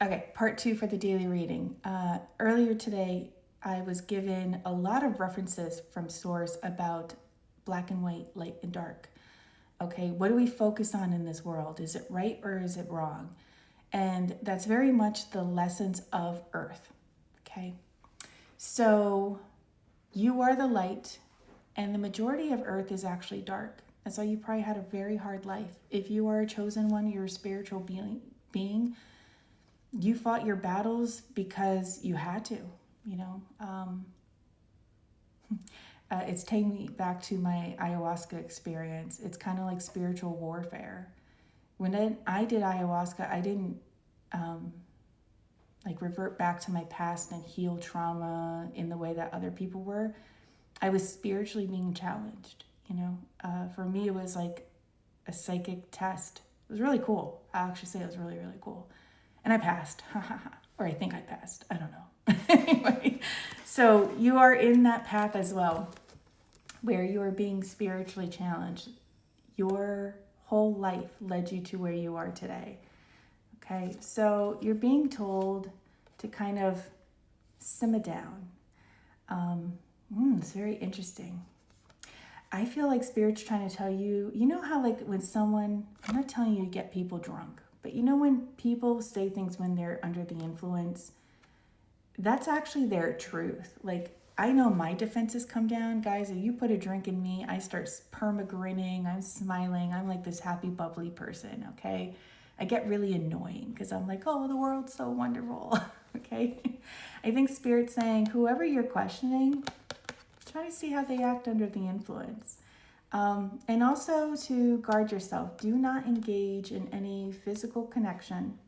Okay, part 2 for the daily reading. Earlier today, I was given a lot of references from source about black and white, light and dark. Okay, what do we focus on in this world? Is it right or is it wrong? And that's very much the lessons of Earth. Okay, so you are the light, and the majority of Earth is actually dark. That's why you probably had a very hard life. If you are a chosen one, you're a spiritual being, you fought your battles because you had to, you know. It's taking me back to my ayahuasca experience. It's kind of like spiritual warfare. When I did ayahuasca, I didn't like revert back to my past and heal trauma in the way that other people were. I was spiritually being challenged, you know. For me, it was like a psychic test. It was really cool. I'll actually say it was really, really cool. And I passed, or I think I passed. I don't know. Anyway, so you are in that path as well, where you are being spiritually challenged. Your whole life led you to where you are today. Okay, so you're being told to kind of simmer down. It's very interesting. I feel like Spirit's trying to tell you, you know how like when someone, I'm not telling you to get people drunk, but you know when people say things when they're under the influence, that's actually their truth. Like, I know my defenses come down. Guys, if you put a drink in me, I start perma-grinning, I'm smiling, I'm like this happy, bubbly person, okay? I get really annoying because I'm like, oh, the world's so wonderful, okay? I think Spirit's saying, whoever you're questioning, try to see how they act under the influence. And also to guard yourself. Do not engage in any physical connection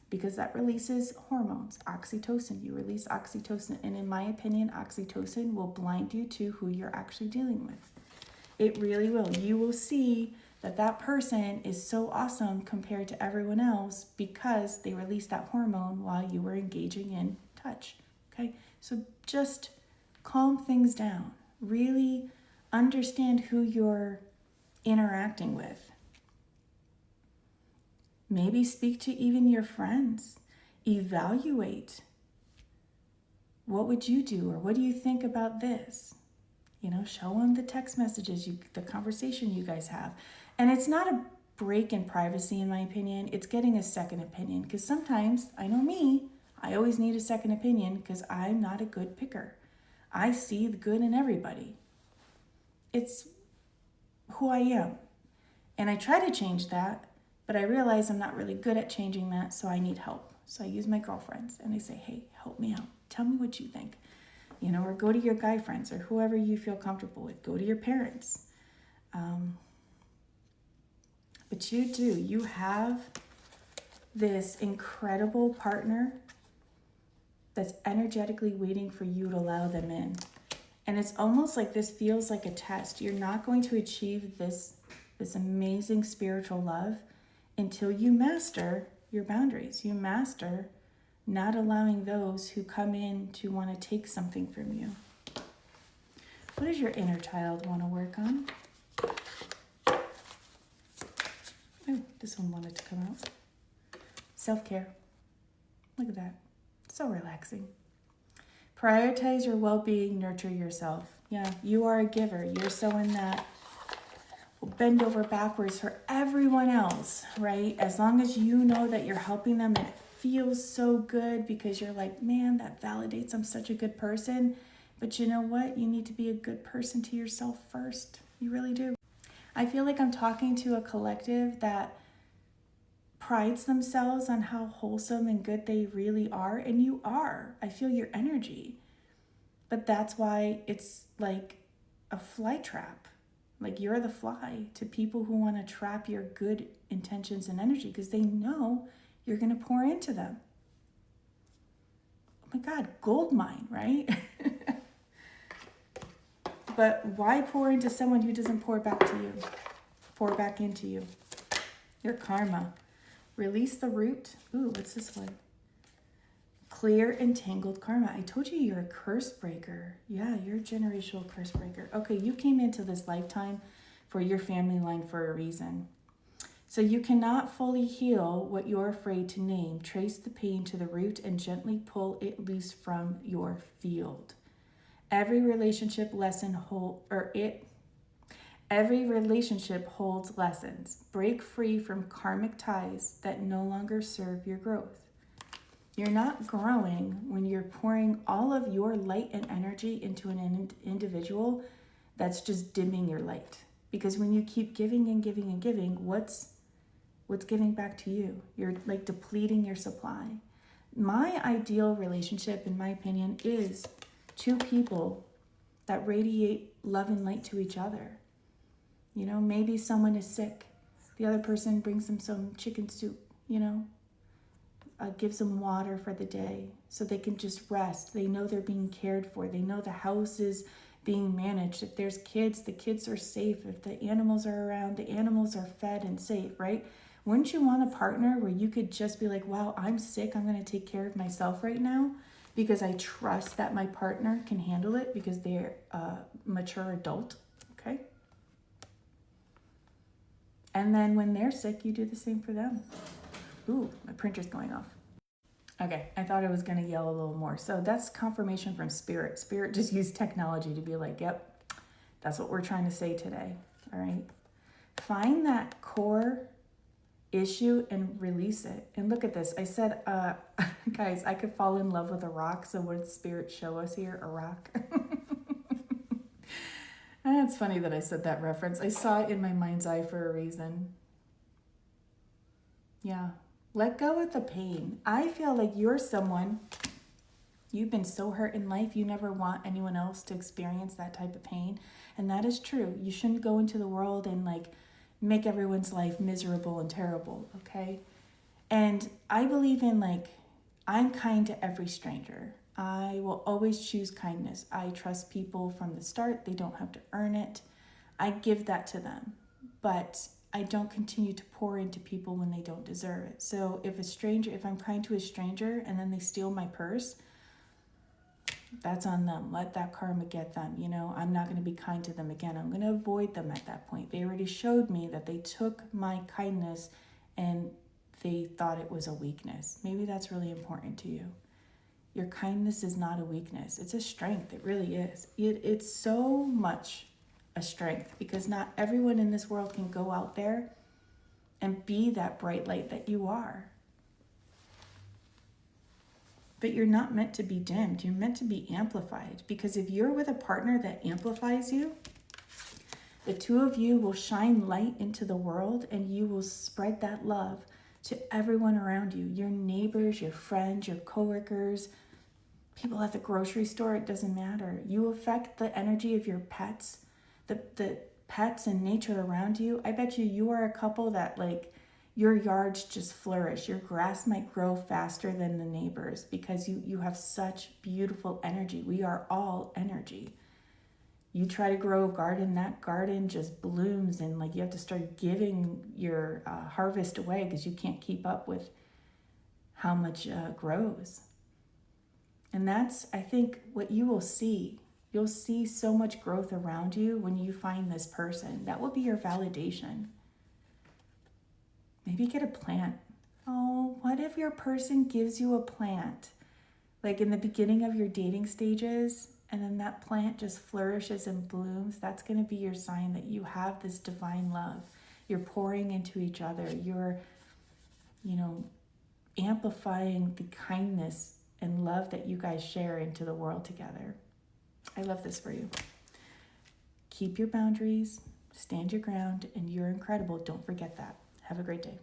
because that releases hormones, oxytocin. You release oxytocin. And in my opinion, oxytocin will blind you to who you're actually dealing with. It really will. You will see that that person is so awesome compared to everyone else because they released that hormone while you were engaging in touch. Okay? So just calm things down. Really understand who you're interacting with. Maybe speak to even your friends. Evaluate. What would you do, or what do you think about this? You know, show them the text messages, the conversation you guys have. And it's not a break in privacy, in my opinion. It's getting a second opinion. Because sometimes, I know me, I always need a second opinion because I'm not a good picker. I see the good in everybody. It's who I am. And I try to change that, but I realize I'm not really good at changing that, so I need help. So I use my girlfriends and I say, hey, help me out. Tell me what you think. You know, or go to your guy friends or whoever you feel comfortable with. Go to your parents. But you have this incredible partner that's energetically waiting for you to allow them in. And it's almost like this feels like a test. You're not going to achieve this amazing spiritual love until you master your boundaries. You master not allowing those who come in to want to take something from you. What does your inner child want to work on? Oh, this one wanted to come out. Self-care. Look at that. So relaxing. Prioritize your well-being, nurture yourself. Yeah, you are a giver. You're someone that will bend over backwards for everyone else, right? As long as you know that you're helping them and it feels so good because you're like, man, that validates I'm such a good person. But you know what? You need to be a good person to yourself first. You really do. I feel like I'm talking to a collective that prides themselves on how wholesome and good they really are, and you are. I feel your energy. But that's why it's like a fly trap. Like you're the fly to people who want to trap your good intentions and energy because they know you're going to pour into them. Oh my God, gold mine, right? But why pour into someone who doesn't pour back to you? Pour back into you. Your karma. Release the root. Ooh, what's this one? Clear entangled karma. I told you you're a curse breaker. Yeah, you're a generational curse breaker. Okay, you came into this lifetime for your family line for a reason. So you cannot fully heal what you're afraid to name. Trace the pain to the root and gently pull it loose from your field. Every relationship every relationship holds lessons. Break free from karmic ties that no longer serve your growth. You're not growing when you're pouring all of your light and energy into an individual that's just dimming your light. Because when you keep giving and giving and giving, what's giving back to you? You're like depleting your supply. My ideal relationship, in my opinion, is two people that radiate love and light to each other. You know, maybe someone is sick. The other person brings them some chicken soup, you know, gives them water for the day so they can just rest. They know they're being cared for. They know the house is being managed. If there's kids, the kids are safe. If the animals are around, the animals are fed and safe, right? Wouldn't you want a partner where you could just be like, wow, I'm sick. I'm going to take care of myself right now because I trust that my partner can handle it because they're a mature adult, okay? And then when they're sick, you do the same for them. Ooh, my printer's going off. Okay, I thought I was going to yell a little more. So that's confirmation from Spirit. Spirit just used technology to be like, yep, that's what we're trying to say today, all right? Find that core issue and release it. And look at this. I said, guys, I could fall in love with a rock. So what did Spirit show us here? A rock. And it's funny that I said that reference. I saw it in my mind's eye for a reason. Yeah. Let go of the pain. I feel like you're someone, you've been so hurt in life, you never want anyone else to experience that type of pain. And that is true. You shouldn't go into the world and like make everyone's life miserable and terrible, okay? And I believe in like, I'm kind to every stranger. I will always choose kindness. I trust people from the start. They don't have to earn it. I give that to them. But I don't continue to pour into people when they don't deserve it. So if I'm kind to a stranger and then they steal my purse, that's on them. Let that karma get them. You know, I'm not going to be kind to them again. I'm going to avoid them at that point. They already showed me that they took my kindness and they thought it was a weakness. Maybe that's really important to you. Your kindness is not a weakness. It's a strength. It really is. It's so much a strength because not everyone in this world can go out there and be that bright light that you are. But you're not meant to be dimmed. You're meant to be amplified, because if you're with a partner that amplifies you, the two of you will shine light into the world and you will spread that love to everyone around you, your neighbors, your friends, your coworkers, people at the grocery store. It doesn't matter. You affect the energy of your pets, the pets and nature around you. I bet you are a couple that like your yards just flourish. Your grass might grow faster than the neighbors because you have such beautiful energy. We are all energy. You try to grow a garden, that garden just blooms, and like you have to start giving your harvest away because you can't keep up with how much grows. And that's, I think, what you will see. You'll see so much growth around you when you find this person. That will be your validation. Maybe get a plant. Oh, what if your person gives you a plant? Like in the beginning of your dating stages, and then that plant just flourishes and blooms. That's going to be your sign that you have this divine love. You're pouring into each other. You're, amplifying the kindness and love that you guys share into the world together. I love this for you. Keep your boundaries, stand your ground, and you're incredible. Don't forget that. Have a great day.